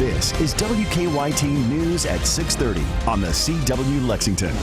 This is WKYT News at 6:30 on the CW Lexington.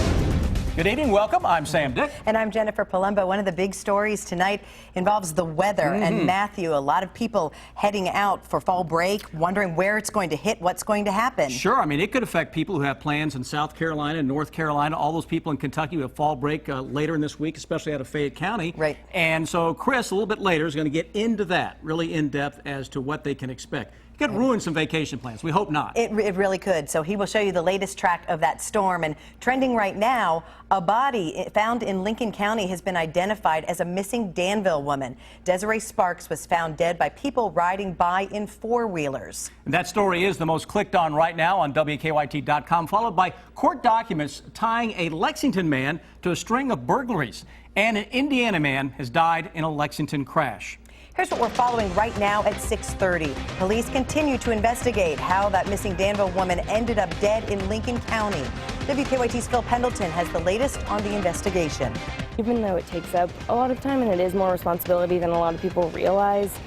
Good evening, welcome. I'm Sam Dick. And I'm Jennifer Palumbo. One of the big stories tonight involves the weather. And Matthew, a lot of people heading out for fall break, wondering where it's going to hit, what's going to happen. Sure, I mean, it could affect people who have plans in South Carolina and North Carolina, all those people in Kentucky who have fall break later in this week, especially out of Fayette County. Right. And so Chris, a little bit later, is going to get into that, really in depth as to what they can expect. It could ruin some vacation plans. We hope not. It really could. So he will show you the latest track of that storm. And trending right now, a body found in Lincoln County has been identified as a missing Danville woman. Desiree Sparks was found dead by people riding by in four-wheelers. And that story is the most clicked on right now on WKYT.com, followed by court documents tying a Lexington man to a string of burglaries. And an Indiana man has died in a Lexington crash. Here's what we're following right now at 6:30. Police continue to investigate how that missing Danville woman ended up dead in Lincoln County. WKYT's Phil Pendleton has the latest on the investigation. Even though it takes up a lot of time and it is more responsibility than a lot of people realize,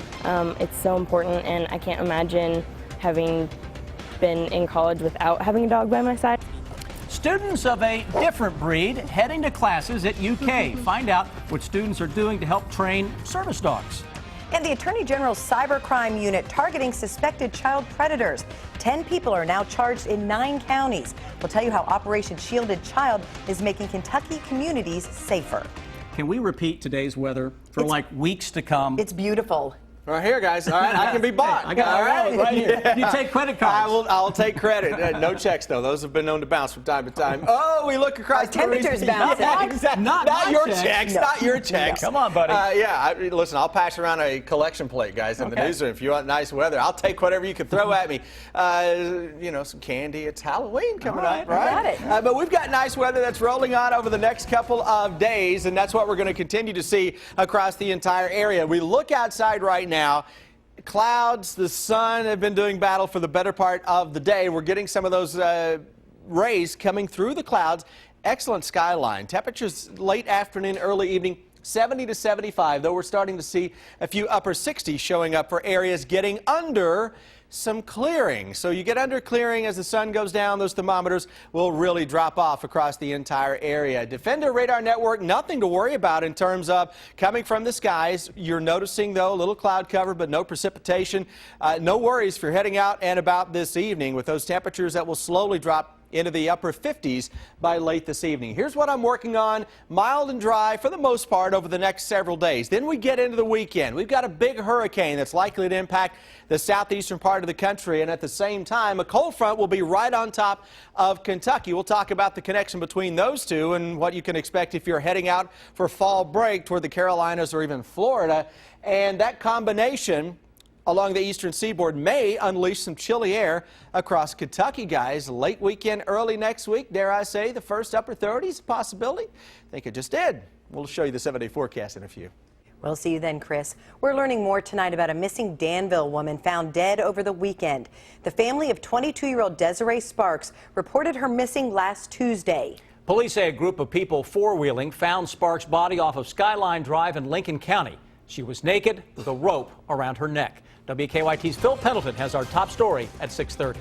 it's so important, and I can't imagine having been in college without having a dog by my side. Students of a different breed heading to classes at UK. Find out what students are doing to help train service dogs. And the Attorney General's cybercrime unit targeting suspected child predators. 10 people are now charged in 9 counties. We'll tell you how Operation Shielded Child is making Kentucky communities safer. Can we repeat today's weather for like weeks to come? It's beautiful. Right here, guys. All right, I can be bought. Hey, I got all right, right here. You take credit cards. I'll take credit. No checks though. Those have been known to bounce from time to time. Oh, we look across. Our temperature's bouncing. Yeah, exactly. Not your checks. checks. No. Not your checks. Come on, buddy. Listen, I'll pass around a collection plate, guys, in the newsroom. If you want nice weather, I'll take whatever you can throw at me. You know, some candy. It's Halloween coming up, right? Got it. But we've got nice weather that's rolling on over the next couple of days, and that's what we're going to continue to see across the entire area. We look outside right now. Clouds, the sun have been doing battle for the better part of the day. We're getting some of those rays coming through the clouds. Excellent skyline. Temperatures late afternoon, early evening, 70 to 75, though we're starting to see a few upper 60s showing up for areas getting under some clearing. So you get under clearing as the sun goes down, those thermometers will really drop off across the entire area. Defender radar network, nothing to worry about in terms of coming from the skies. You're noticing, though, a little cloud cover, but no precipitation. No worries if you're heading out and about this evening with those temperatures that will slowly drop into the upper 50s by late this evening. Here's what I'm working on. Mild and dry for the most part over the next several days. Then we get into the weekend. We've got a big hurricane that's likely to impact the southeastern part of the country, and at the same time, a cold front will be right on top of Kentucky. We'll talk about the connection between those two and what you can expect if you're heading out for fall break toward the Carolinas or even Florida. And that combination along the eastern seaboard may unleash some chilly air across Kentucky, guys. Late weekend, early next week, dare I say, the first upper 30s possibility. I think it just did. We'll show you the 7-day forecast in a few. We'll see you then, Chris. We're learning more tonight about a missing Danville woman found dead over the weekend. The family of 22-year-old Desiree Sparks reported her missing last Tuesday. Police say a group of people four-wheeling found Sparks' body off of Skyline Drive in Lincoln County. She was naked with a rope around her neck. WKYT's Phil Pendleton has our top story at 6:30.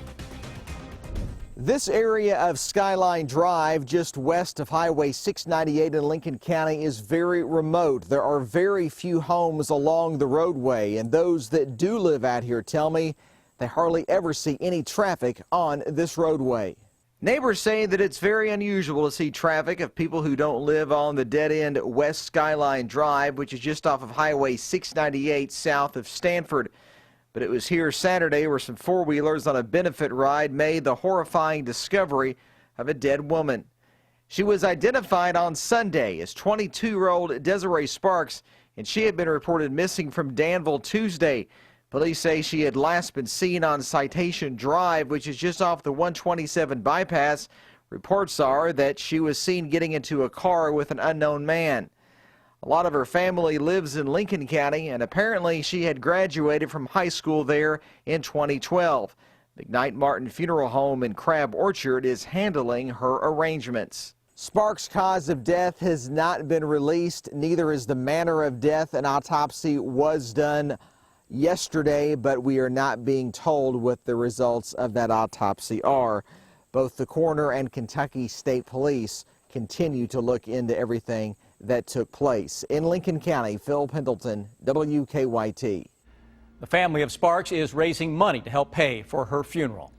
This area of Skyline Drive, just west of Highway 698 in Lincoln County, is very remote. There are very few homes along the roadway, and those that do live out here tell me they hardly ever see any traffic on this roadway. Neighbors say that it's very unusual to see traffic of people who don't live on the dead-end West Skyline Drive, which is just off of Highway 698 south of Stanford. But it was here Saturday where some four-wheelers on a benefit ride made the horrifying discovery of a dead woman. She was identified on Sunday as 22-year-old Desiree Sparks, and she had been reported missing from Danville Tuesday. Police say she had last been seen on Citation Drive, which is just off the 127 bypass. Reports are that she was seen getting into a car with an unknown man. A lot of her family lives in Lincoln County, and apparently she had graduated from high school there in 2012. McKnight Martin Funeral Home in Crab Orchard is handling her arrangements. Sparks' cause of death has not been released. Neither is the manner of death. An autopsy was done yesterday, but we are not being told what the results of that autopsy are. Both the coroner and Kentucky State Police continue to look into everything that took place. In Lincoln County, Phil Pendleton, WKYT. The family of Sparks is raising money to help pay for her funeral.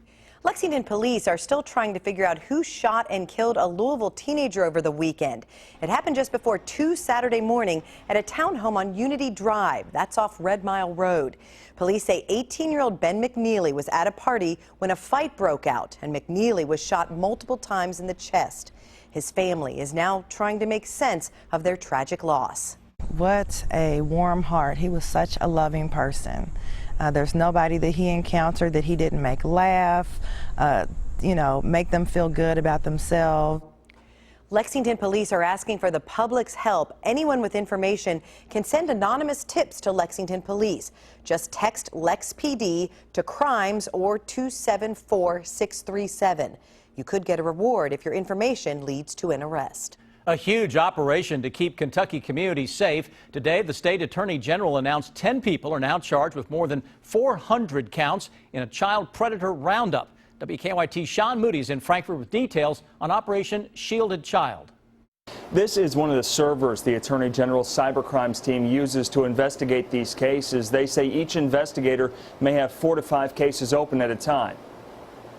Lexington police are still trying to figure out who shot and killed a Louisville teenager over the weekend. It happened just before 2 Saturday morning at a townhome on Unity Drive. That's off Red Mile Road. Police say 18-year-old Ben McNeely was at a party when a fight broke out, and McNeely was shot multiple times in the chest. His family is now trying to make sense of their tragic loss. What a warm heart. He was such a loving person. There's nobody that he encountered that he didn't make laugh, make them feel good about themselves. Lexington police are asking for the public's help. Anyone with information can send anonymous tips to Lexington police. Just text LexPD to crimes or 274-637. You could get a reward if your information leads to an arrest. A huge operation to keep Kentucky communities safe. Today, the state attorney general announced 10 people are now charged with more than 400 counts in a child predator roundup. WKYT's Sean Moody's in Frankfort with details on Operation Shielded Child. This is one of the servers the Attorney General's cybercrimes team uses to investigate these cases. They say each investigator may have 4 to 5 cases open at a time.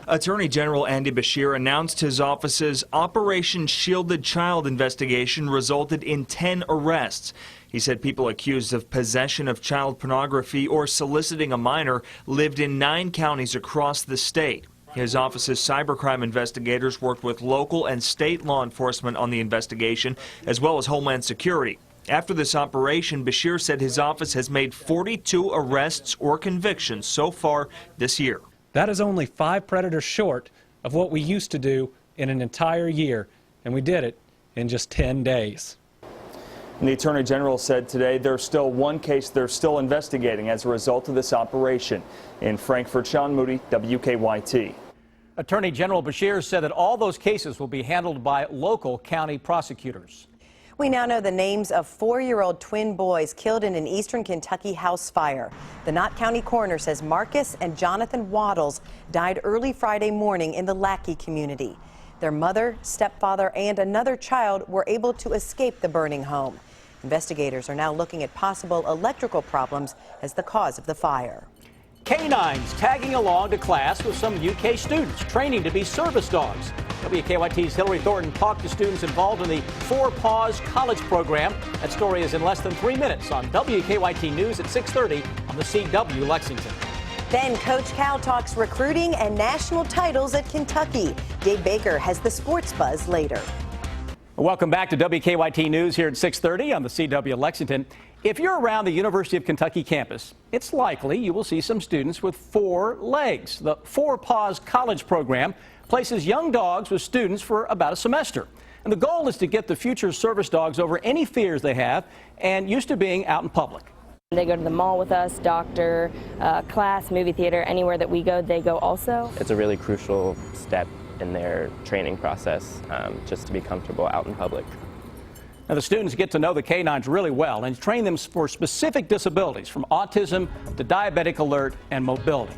Attorney General Andy Beshear announced his office's Operation Shielded Child investigation resulted in 10 arrests. He said people accused of possession of child pornography or soliciting a minor lived in 9 counties across the state. His office's cybercrime investigators worked with local and state law enforcement on the investigation, as well as Homeland Security. After this operation, Beshear said his office has made 42 arrests or convictions so far this year. That is only 5 predators short of what we used to do in an entire year, and we did it in just 10 days. And the Attorney General said today there's still one case they're still investigating as a result of this operation. In Frankfort, Sean Moody, WKYT. Attorney General Beshear said that all those cases will be handled by local county prosecutors. We now know the names of 4-year-old twin boys killed in an eastern Kentucky house fire. The Knott County coroner says Marcus and Jonathan Waddles died early Friday morning in the Lackey community. Their mother, stepfather, and another child were able to escape the burning home. Investigators are now looking at possible electrical problems as the cause of the fire. Canines tagging along to class with some UK students training to be service dogs. WKYT's Hillary Thornton talked to students involved in the Four Paws College program. That story is in less than 3 minutes on WKYT News at 6:30 on the CW Lexington. Then Coach Cal talks recruiting and national titles at Kentucky. Dave Baker has the sports buzz later. Welcome back to WKYT News here at 6:30 on the CW Lexington. If you're around the University of Kentucky campus, it's likely you will see some students with 4 legs. The Four Paws College program places young dogs with students for about a semester. And the goal is to get the future service dogs over any fears they have and used to being out in public. They go to the mall with us, doctor, class, movie theater, anywhere that we go, they go also. It's a really crucial step in their training process, just to be comfortable out in public. Now, the students get to know the canines really well and train them for specific disabilities, from autism to diabetic alert and mobility.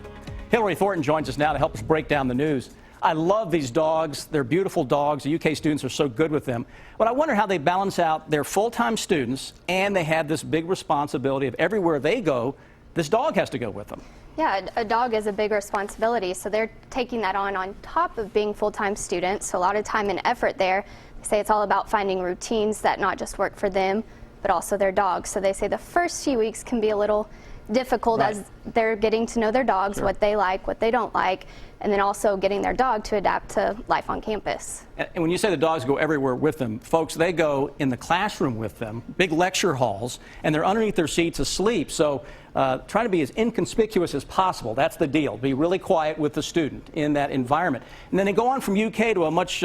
Hillary Thornton joins us now to help us break down the news. I love these dogs. They're beautiful dogs. The UK students are so good with them. But I wonder how they balance out their full-time students, and they have this big responsibility of everywhere they go, this dog has to go with them. Yeah, a dog is a big responsibility, so they're taking that on top of being full-time students, so a lot of time and effort there. They say it's all about finding routines that not just work for them, but also their dogs. So they say the first few weeks can be a little difficult as they're getting to know their dogs, what they like, what they don't like, and then also getting their dog to adapt to life on campus. And when you say the dogs go everywhere with them, folks, they go in the classroom with them, big lecture halls, and they're underneath their seats asleep. So try to be as inconspicuous as possible. That's the deal. Be really quiet with the student in that environment. And then they go on from UK to a much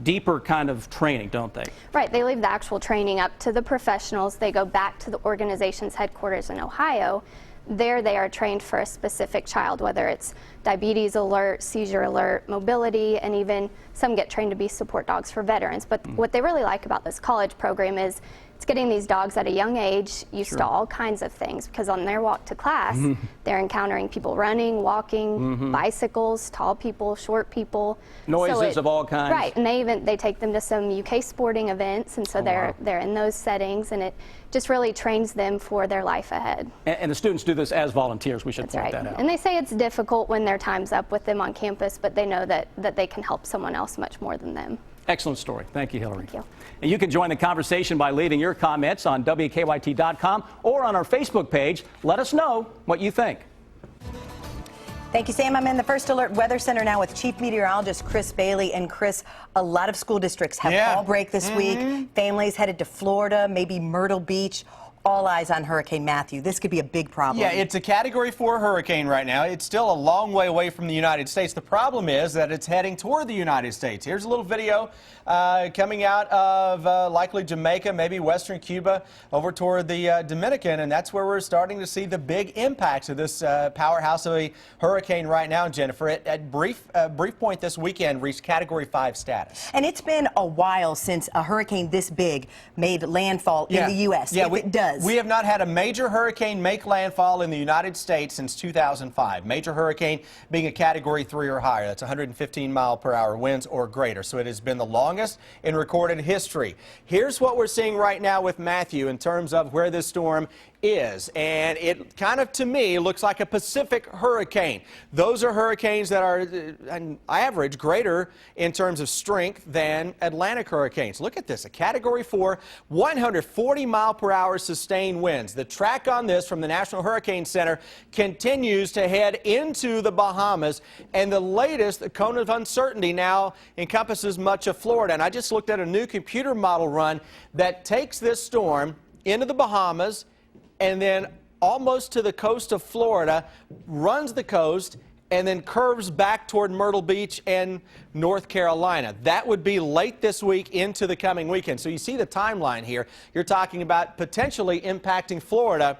deeper kind of training, don't they? Right. They leave the actual training up to the professionals. They go back to the organization's headquarters in Ohio. There they are trained for a specific child, whether it's diabetes alert, seizure alert, mobility, and even some get trained to be support dogs for veterans. But what they really like about this college program is it's getting these dogs at a young age used to all kinds of things, because on their walk to class, they're encountering people running, walking, bicycles, tall people, short people. Noises of all kinds. Right, and they take them to some UK sporting events, and so they're in those settings, and it just really trains them for their life ahead. And the students do this as volunteers. We should point that out. And they say it's difficult when their time's up with them on campus, but they know that they can help someone else much more than them. Excellent story. Thank you, Hillary. Thank you. And you can join the conversation by leaving your comments on WKYT.com or on our Facebook page. Let us know what you think. Thank you, Sam. I'm in the First Alert Weather Center now with Chief Meteorologist Chris Bailey. And Chris, a lot of school districts have fall break this week. Families headed to Florida, maybe Myrtle Beach. All eyes on Hurricane Matthew. This could be a big problem. Yeah, it's a Category 4 hurricane right now. It's still a long way away from the United States. The problem is that it's heading toward the United States. Here's a little video coming out of likely Jamaica, maybe western Cuba, over toward the Dominican, and that's where we're starting to see the big impacts of this powerhouse of a hurricane right now, Jennifer. At brief point this weekend reached Category 5 status. And it's been a while since a hurricane this big made landfall in the U.S. Yeah, it does. We have not had a major hurricane make landfall in the United States since 2005. Major hurricane being a Category 3 or higher. That's 115 mile per hour winds or greater. So it has been the longest in recorded history. Here's what we're seeing right now with Matthew in terms of where this storm is, and it kind of, to me, looks like a Pacific hurricane. Those are hurricanes that are on average greater in terms of strength than Atlantic hurricanes. Look at this, a Category 4, 140 mile per hour sustained winds. The track on this from the National Hurricane Center continues to head into the Bahamas, and the latest, the cone of uncertainty, now encompasses much of Florida. And I just looked at a new computer model run that takes this storm into the Bahamas and then almost to the coast of Florida, runs the coast, and then curves back toward Myrtle Beach and North Carolina. That would be late this week into the coming weekend. So you see the timeline here. You're talking about potentially impacting Florida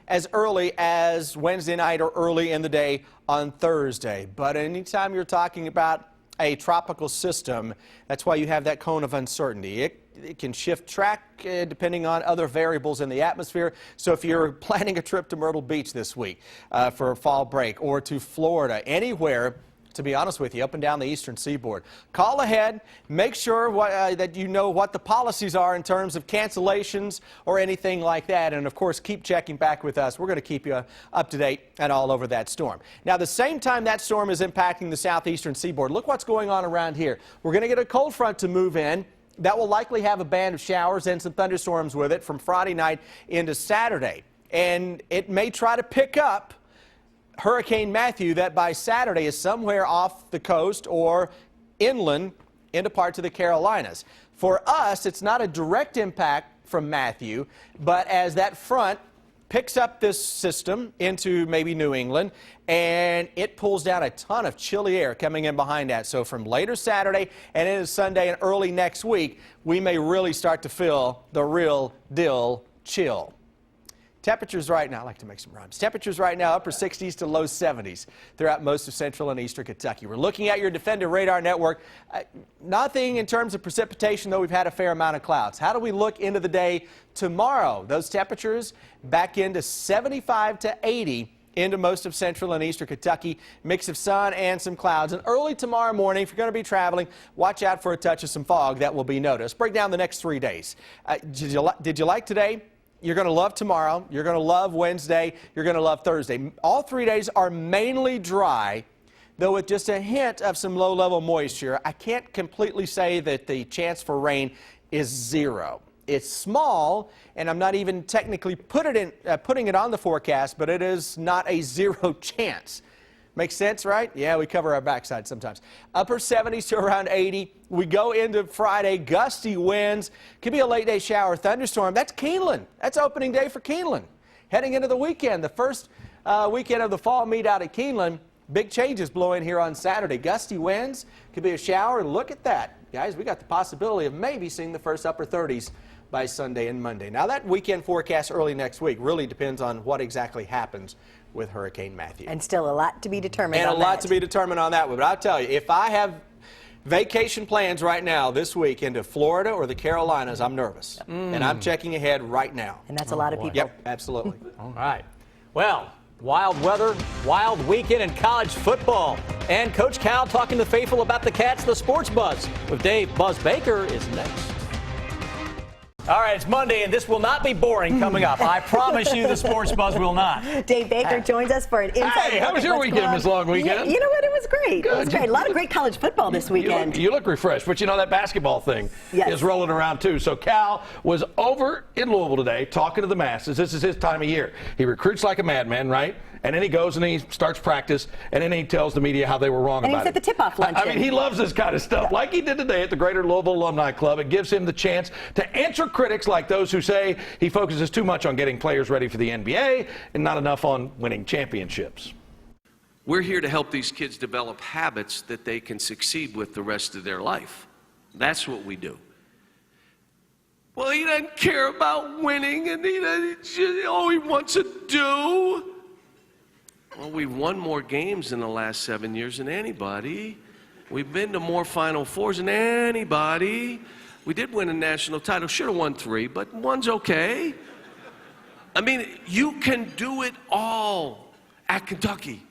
as early as Wednesday night or early in the day on Thursday. But anytime you're talking about a tropical system, that's why you have that cone of uncertainty. It can shift track depending on other variables in the atmosphere. So if you're planning a trip to Myrtle Beach this week for a fall break, or to Florida, anywhere, to be honest with you, up and down the eastern seaboard, call ahead, make sure that you know what the policies are in terms of cancellations or anything like that. And of course, keep checking back with us. We're going to keep you up to date and all over that storm. Now, the same time that storm is impacting the southeastern seaboard, look what's going on around here. We're going to get a cold front to move in. That will likely have a band of showers and some thunderstorms with it from Friday night into Saturday. And it may try to pick up Hurricane Matthew that by Saturday is somewhere off the coast or inland into parts of the Carolinas. For us, it's not a direct impact from Matthew, but as that front picks up this system into maybe New England, and it pulls down a ton of chilly air coming in behind that. So from later Saturday and into Sunday and early next week, we may really start to feel the real deal chill. Temperatures right now, I like to make some rhymes. Temperatures right now, upper 60s to low 70s throughout most of central and eastern Kentucky. We're looking at your Defender radar network. Nothing in terms of precipitation, though we've had a fair amount of clouds. How do we look into the day tomorrow? Those temperatures back into 75 to 80 into most of central and eastern Kentucky. Mix of sun and some clouds. And early tomorrow morning, if you're going to be traveling, watch out for a touch of some fog that will be noticed. Break down the next 3 days. Did you like today? You're going to love tomorrow. You're going to love Wednesday. You're going to love Thursday. All 3 days are mainly dry, though with just a hint of some low-level moisture. I can't completely say that the chance for rain is zero. It's small, and I'm not even technically putting it on the forecast, but it is not a zero chance. Makes sense, right? Yeah, we cover our backside sometimes. Upper 70s to around 80. We go into Friday, gusty winds. Could be a late day shower, thunderstorm. That's Keeneland. That's opening day for Keeneland. Heading into the weekend, the first weekend of the fall meet out at Keeneland. Big changes blowing here on Saturday. Gusty winds. Could be a shower. Look at that. Guys, we got the possibility of maybe seeing the first upper 30s by Sunday and Monday. Now, that weekend forecast early next week really depends on what exactly happens with Hurricane Matthew. And still a lot to be determined on that. And a lot to be determined on that one. But I'll tell you, if I have Vacation plans right now this week into Florida or the Carolinas, I'm nervous. And I'm checking ahead right now. And that's a lot of people. Yep, absolutely. All right. Well, wild weather, wild weekend in college football. And Coach Cal talking to the faithful about the Cats, the Sports Buzz, with Dave Buzz Baker is next. All right, it's Monday, and this will not be boring coming up. I promise you the Sports Buzz will not. Dave Baker joins us for an inside Hey, how was your weekend, Miss Long Weekend? You know what? It was great. Good. It was great. A lot of great college football this weekend. You look refreshed, but you know that basketball thing is rolling around too. So Cal was over in Louisville today talking to the masses. This is his time of year. He recruits like a madman, right? And then he goes and he starts practice, and then he tells the media how they were wrong And about he was at the tip-off luncheon. I mean, he loves this kind of stuff, like he did today at the Greater Louisville Alumni Club. It gives him the chance to answer critics like those who say he focuses too much on getting players ready for the NBA and not enough on winning championships. We're here to help these kids develop habits that they can succeed with the rest of their life. That's what we do. Well, he doesn't care about winning, and all he wants to do. Well, we've won more games in the last 7 years than anybody. We've been to more Final Fours than anybody. We did win a national title. Should have won 3, but 1's okay. I mean, you can do it all at Kentucky.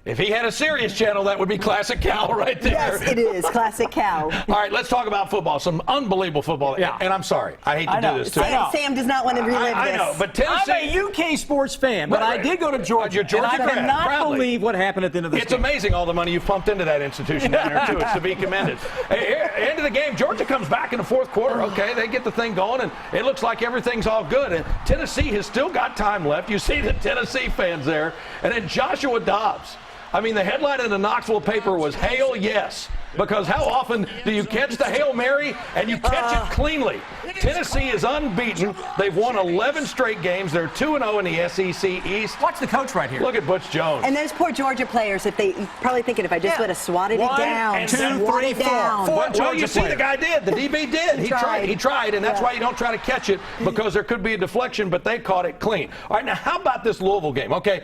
If he had a serious channel, that would be Classic Cal right there. Yes, it is. Classic Cal. All right, let's talk about football. Some unbelievable football. Yeah. And I'm sorry. I hate to do this to you. Sam does not want to relive this. I know, but Tennessee. I'm a UK sports fan, but I did go to Georgia. You're Georgia and I grad, cannot proudly. believe what happened at the end of this It's game. amazing all the money you've pumped into that institution down there, too. It's to be commended. End of the game, Georgia comes back in the fourth quarter. Okay, they get the thing going, and it looks like everything's all good. And Tennessee has still got time left. You see the Tennessee fans there. And then Joshua Dobbs. I mean, the headline in the Knoxville paper was Hail Yes, because how often do you catch the Hail Mary and you catch it cleanly? Tennessee is unbeaten. They've won 11 straight games. They're 2-0 in the SEC East. Watch the coach right here. Look at Butch Jones. And those poor Georgia players, if they probably thinking if I just would have swatted it down. 1, 2, 3, 4. Well, you see, the guy did. The DB did. He tried, and that's why you don't try to catch it, because there could be a deflection, but they caught it clean. All right, now how about this Louisville game? Okay,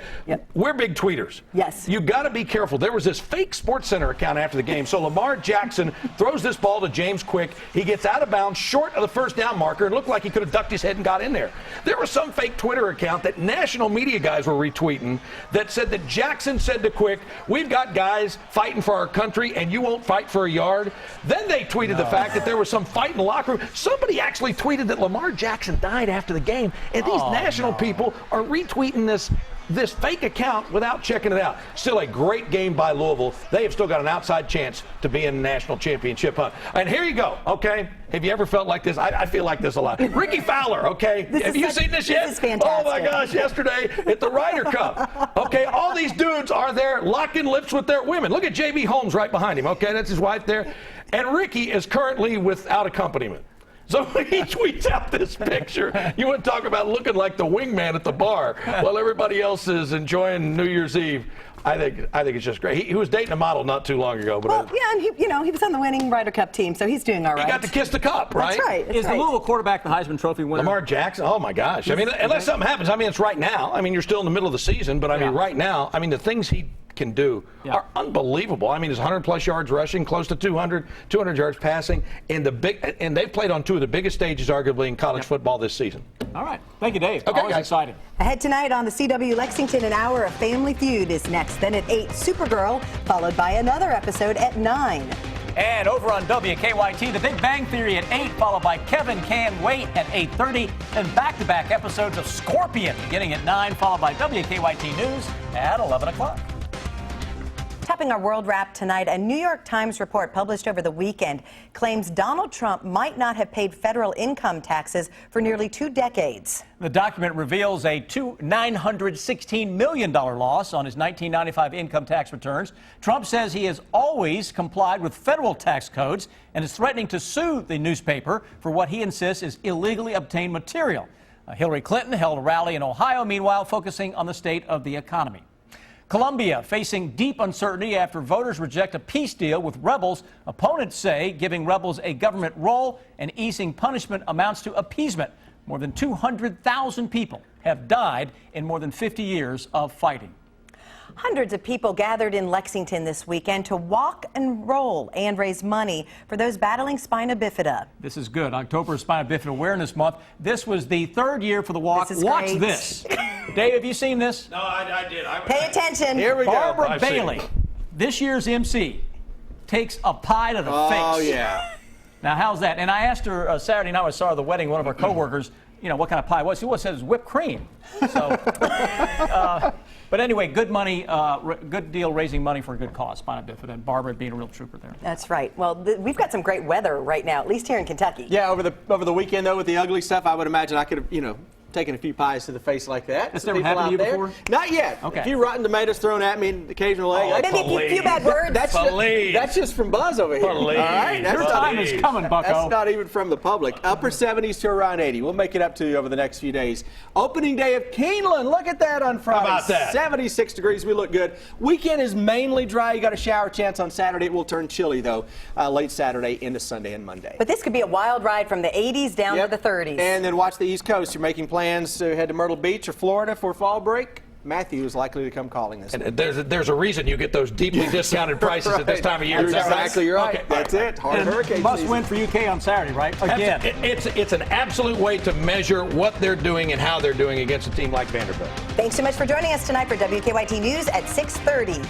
we're big tweeters. Yes. You got to be careful. There was this fake Sports Center account after the game. So Lamar Jackson throws this ball to James Quick. He gets out of bounds short of the first down marker and looked like he could have ducked his head and got in there. There was some fake Twitter account that national media guys were retweeting that said that Jackson said to Quick, "We've got guys fighting for our country and you won't fight for a yard." Then they tweeted the fact that there was some fight in the locker room. Somebody actually tweeted that Lamar Jackson died after the game. And these national people are retweeting this fake account without checking it out. Still a great game by Louisville. They have still got an outside chance to be in the national championship hunt. And here you go, okay? Have you ever felt like this? I feel like this a lot. Ricky Fowler, okay? Have you seen this yet? This is fantastic. Oh my gosh, yesterday at the Ryder Cup. Okay, all these dudes are there locking lips with their women. Look at J.B. Holmes right behind him, okay? That's his wife there. And Ricky is currently without accompaniment. So he tweets out this picture. You want to talk about looking like the wingman at the bar while everybody else is enjoying New Year's Eve. I think it's just great. He was dating a model not too long ago. But and he was on the winning Ryder Cup team, so he's doing all right. He got to kiss the cup, right? That's right. Is the Louisville quarterback the Heisman Trophy winner? Lamar Jackson? Oh, my gosh. I mean, unless something happens. I mean, it's right now. I mean, you're still in the middle of the season, but I mean, right now, I mean, the things he can do are unbelievable. I mean, his 100-plus yards rushing, close to 200 yards passing, and they've played on two of the biggest stages, arguably, in college football this season. All right. Thank you, Dave. Okay, Always exciting. Ahead tonight on the CW Lexington, an hour of Family Feud is next. Then at 8, Supergirl, followed by another episode at 9. And over on WKYT, The Big Bang Theory at 8, followed by Kevin Can Wait at 8:30, and back-to-back episodes of Scorpion beginning at 9, followed by WKYT News at 11 o'clock. Topping our world wrap tonight, a New York Times report published over the weekend claims Donald Trump might not have paid federal income taxes for nearly 2 decades. The document reveals a $916 million loss on his 1995 income tax returns. Trump says he has always complied with federal tax codes and is threatening to sue the newspaper for what he insists is illegally obtained material. Hillary Clinton held a rally in Ohio, meanwhile, focusing on the state of the economy. Colombia facing deep uncertainty after voters reject a peace deal with rebels. Opponents say giving rebels a government role and easing punishment amounts to appeasement. More than 200,000 people have died in more than 50 years of fighting. Hundreds of people gathered in Lexington this weekend to walk and roll and raise money for those battling spina bifida. This is good. October is Spina Bifida Awareness Month. This was the third year for the walk. This is Watch great. this. Dave, have you seen this? No, I did. Pay attention. Here we go. Barbara I've seen Bailey, this year's MC, takes a pie to the face. Oh, yeah. Now, how's that? And I asked her Saturday night when I saw her at the wedding, one of our coworkers, you know, what kind of pie it was. She said it was whipped cream. So, but anyway, good money, good deal raising money for a good cause, Spina Bifida, and Barbara being a real trooper there. That's right. Well, we've got some great weather right now, at least here in Kentucky. Yeah, over the weekend, though, with the ugly stuff, I would imagine I could have, you know, taken a few pies to the face like that. That's Some never people happened to out you there. before? Not yet. Okay. A few rotten tomatoes thrown at me, and occasional egg. Maybe a few bad words. That's just from Buzz over here. Please. All right, Your time is coming, Bucko. That's not even from the public. Upper 70s to around 80. We'll make it up to you over the next few days. Opening day of Keeneland. Look at that on Friday. How about that? 76 degrees. We look good. Weekend is mainly dry. You got a shower chance on Saturday. It will turn chilly, though, late Saturday into Sunday and Monday. But this could be a wild ride from the 80s down to the 30s. And then watch the East Coast. You're making plans to head to Myrtle Beach or Florida for fall break. Matthew is likely to come calling this. And there's a reason you get those deeply discounted prices at this time of year. You're Is that exactly right. Okay. That's it. Hard hurricane Must season. win for UK on Saturday, right? Again. It's an absolute way to measure what they're doing and how they're doing against a team like Vanderbilt. Thanks so much for joining us tonight for WKYT News at 6:30.